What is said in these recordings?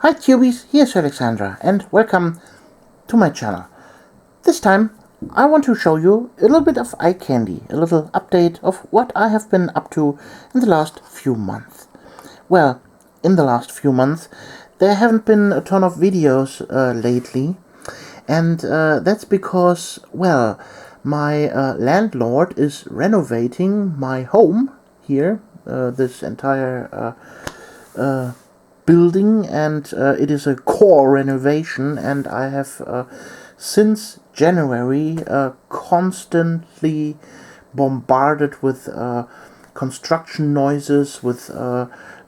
Hi Cubies, here's Alexandra and welcome to my channel. This time I want to show you a little bit of eye candy, a little update of what I have been up to in the last few months. Well, in the last few months there haven't been a ton of videos lately, and that's because, well, my landlord is renovating my home here, this entire building, and it is a core renovation, and I have since January constantly bombarded with construction noises, with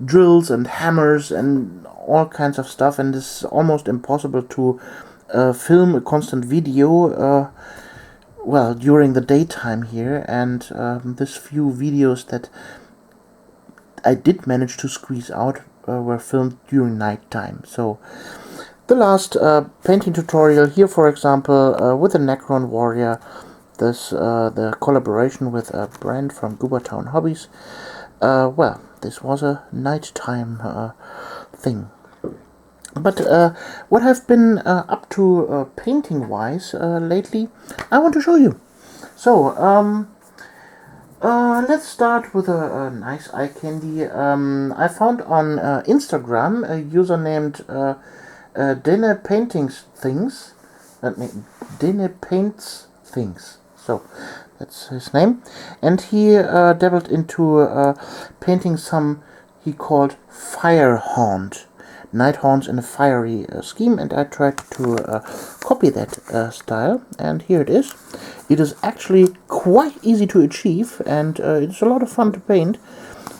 drills and hammers and all kinds of stuff, and it's almost impossible to film a constant video well, during the daytime here, and this few videos that I did manage to squeeze out were filmed during nighttime. So the last painting tutorial here, for example, with the Necron warrior, this the collaboration with Brand from Goobertown Hobbies, well, this was a nighttime thing. But what I've been up to painting wise lately, I want to show you. So let's start with a nice eye candy. I found on Instagram a user named Dene Paintings Things. Dene Paints Things. So that's his name, and he dabbled into painting some he called Fire Haunt. Night haunts in a fiery scheme, and I tried to copy that style, and here it is. It is actually quite easy to achieve, and it's a lot of fun to paint.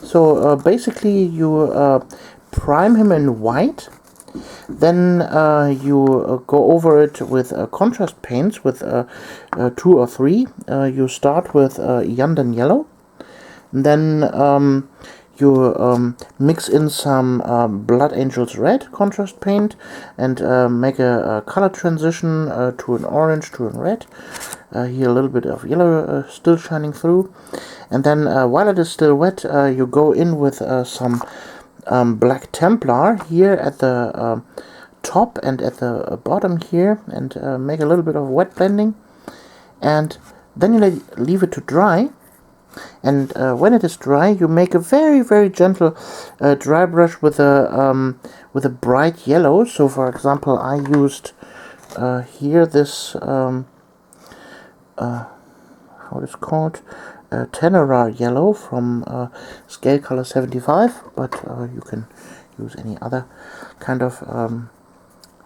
So basically you prime him in white, then you go over it with contrast paints with 2 or 3. You start with Yandan yellow, then you mix in some Blood Angels red contrast paint, and make a color transition to an orange to a red. Here a little bit of yellow still shining through, and then while it is still wet, you go in with some black Templar here at the top and at the bottom here, and make a little bit of wet blending, and then you leave it to dry. And when it is dry, you make a very gentle dry brush with a bright yellow. So, for example, I used here this how it is called, Tenera yellow from Scale Color 75, but you can use any other kind of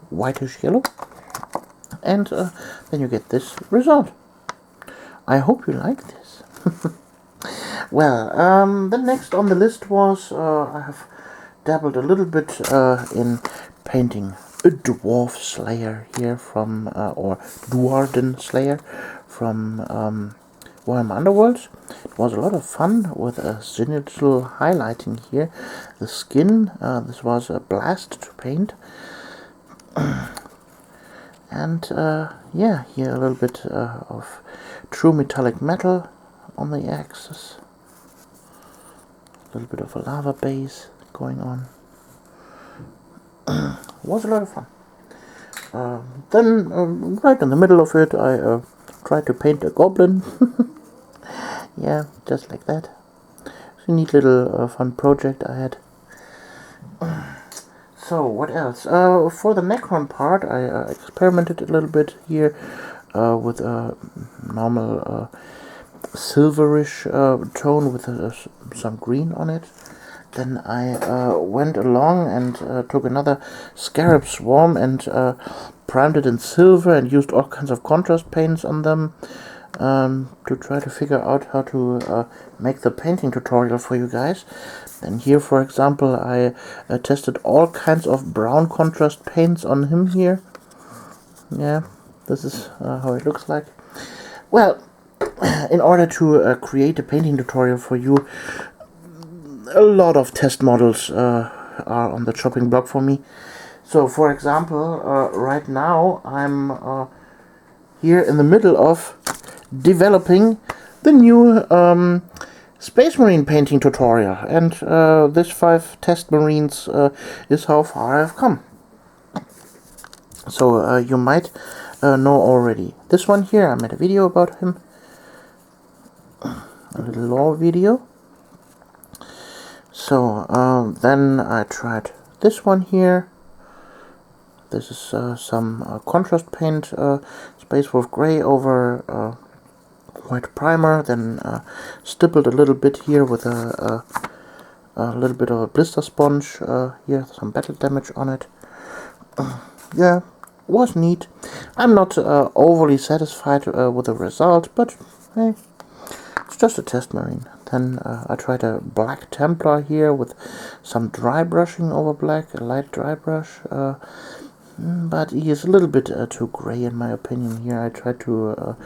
whitish yellow, and then you get this result. I hope you like this. Well, the next on the list was I have dabbled a little bit in painting a Dwarf Slayer here from, or Dwarf Slayer from Warhammer Underworlds. It was a lot of fun with a digital highlighting here. The skin, this was a blast to paint. And yeah, here a little bit of true metallic metal on the axis. A little bit of a lava base going on. Was a lot of fun. Then right in the middle of it, I tried to paint a goblin. Yeah, just like that. It's a neat little fun project I had. So what else? For the Necron part, I experimented a little bit here with a normal silverish tone with some green on it. Then I went along and took another scarab swarm and primed it in silver and used all kinds of contrast paints on them to try to figure out how to make the painting tutorial for you guys. Then here, for example, I tested all kinds of brown contrast paints on him here. Yeah, this is how it looks like. Well, in order to create a painting tutorial for you, a lot of test models are on the chopping block for me. So, for example, right now I'm here in the middle of developing the new Space Marine painting tutorial, and this 5 test marines is how far I've come. So you might know already. This one here, I made a video about him. A little lore video. So then I tried this one here. This is some contrast paint, Space Wolf Grey over white primer, then stippled a little bit here with a little bit of a blister sponge. Here, some battle damage on it. Yeah, was neat. I'm not overly satisfied with the result, but hey, it's just a test marine. Then I tried a black Templar here with some dry brushing over black, a light dry brush. But he is a little bit too grey in my opinion here. I tried to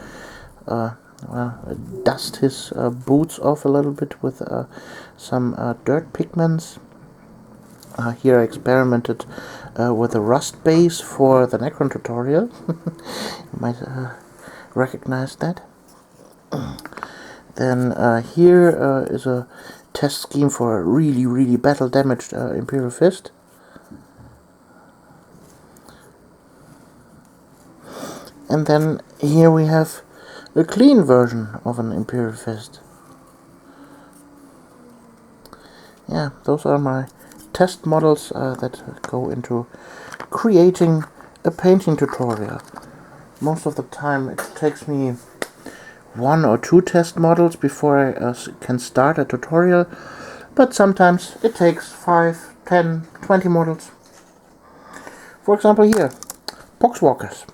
dust his boots off a little bit with some dirt pigments. Here I experimented with a rust base for the Necron tutorial. You might recognize that. Then here is a test scheme for a really battle damaged Imperial Fist. And then here we have a clean version of an Imperial Fist. Yeah, those are my test models that go into creating a painting tutorial. Most of the time it takes me 1 or 2 test models before I can start a tutorial, but sometimes it takes 5, 10, 20 models. For example here, Poxwalkers.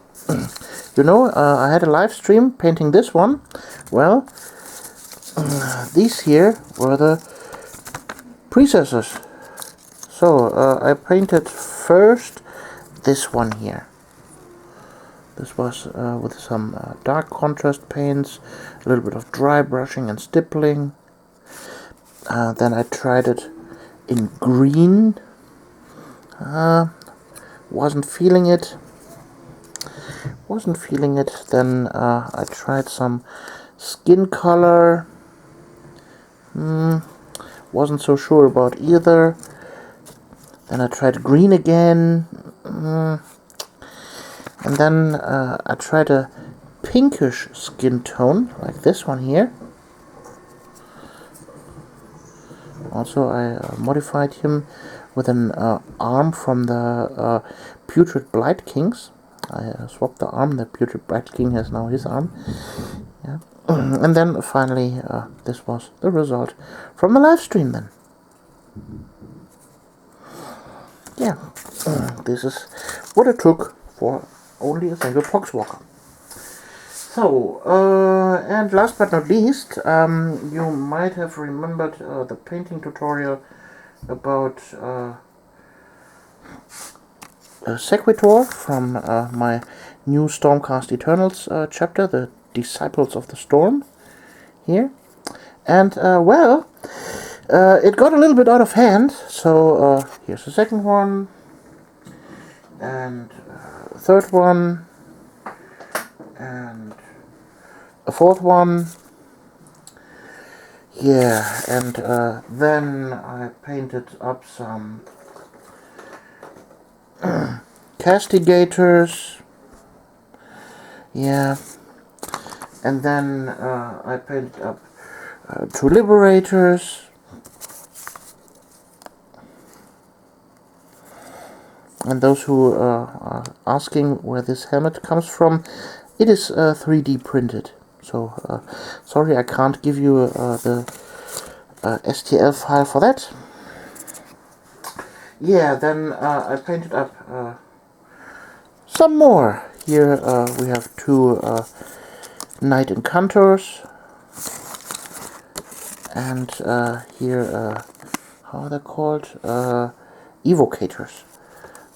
You know, I had a live stream painting this one. Well, these here were the Precessors. So I painted first this one here. This was with some dark contrast paints, a little bit of dry brushing and stippling. Then I tried it in green. Wasn't feeling it. Then I tried some skin color. Wasn't so sure about either. Then I tried green again. And then I tried a pinkish skin tone, like this one here. Also I modified him with an arm from the Putrid Blight Kings. I swapped the arm, the Putrid Blight King has now his arm. Yeah. And then finally this was the result from the live stream then. Yeah, this is what it took for only a single Poxwalker. So, and last but not least, you might have remembered the painting tutorial about Sequitur from my new Stormcast Eternals chapter, the Disciples of the Storm, here. And, well, it got a little bit out of hand, so here's the second one, and a third one, and a fourth one. Yeah, and then I painted up some castigators. Yeah, and then I painted up 2 liberators. And those who are asking where this helmet comes from, it is 3D printed. So, sorry I can't give you the STL file for that. Yeah, then I painted up some more. Here we have 2 Knight Encounters. And here, how are they called? Evocators.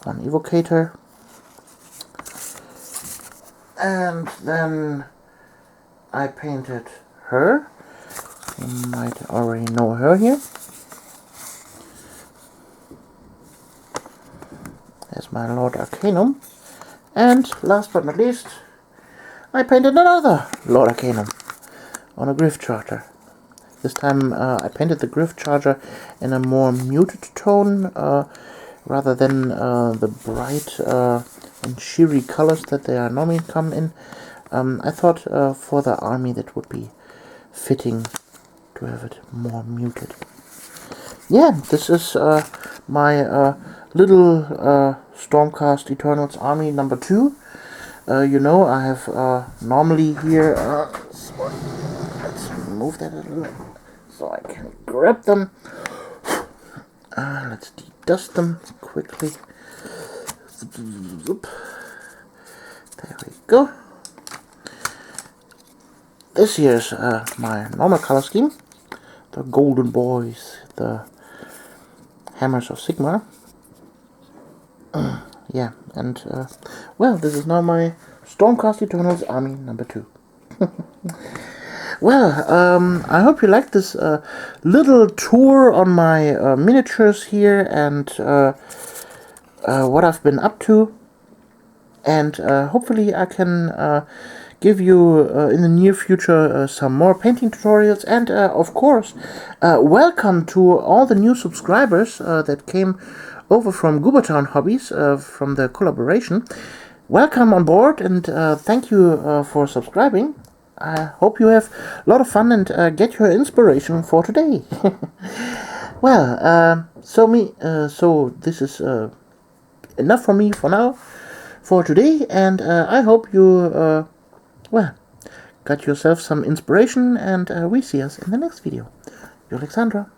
One evocator, and then I painted her. You might already know her here. There's my Lord Arcanum. And last but not least, I painted another Lord Arcanum on a Gryph Charger. This time I painted the Gryph Charger in a more muted tone. rather than the bright and cheery colors that they are normally come in. I thought for the army that would be fitting to have it more muted. Yeah, this is my little Stormcast Eternals army number 2. You know, I have normally here, let's move that a little so I can grab them. Let's dedust them quickly. There we go. This here's my normal color scheme. The Golden Boys, the Hammers of Sigmar. Yeah, and well, this is now my Stormcast Eternals army number 2. Well, I hope you liked this little tour on my miniatures here and what I've been up to. And hopefully I can give you in the near future some more painting tutorials. And of course, welcome to all the new subscribers that came over from Goobertown Hobbies from the collaboration. Welcome on board, and thank you for subscribing. I hope you have a lot of fun and get your inspiration for today. Well, so this is enough for me for now, for today, and I hope you, well, got yourself some inspiration, and we see us in the next video. You're Alexandra.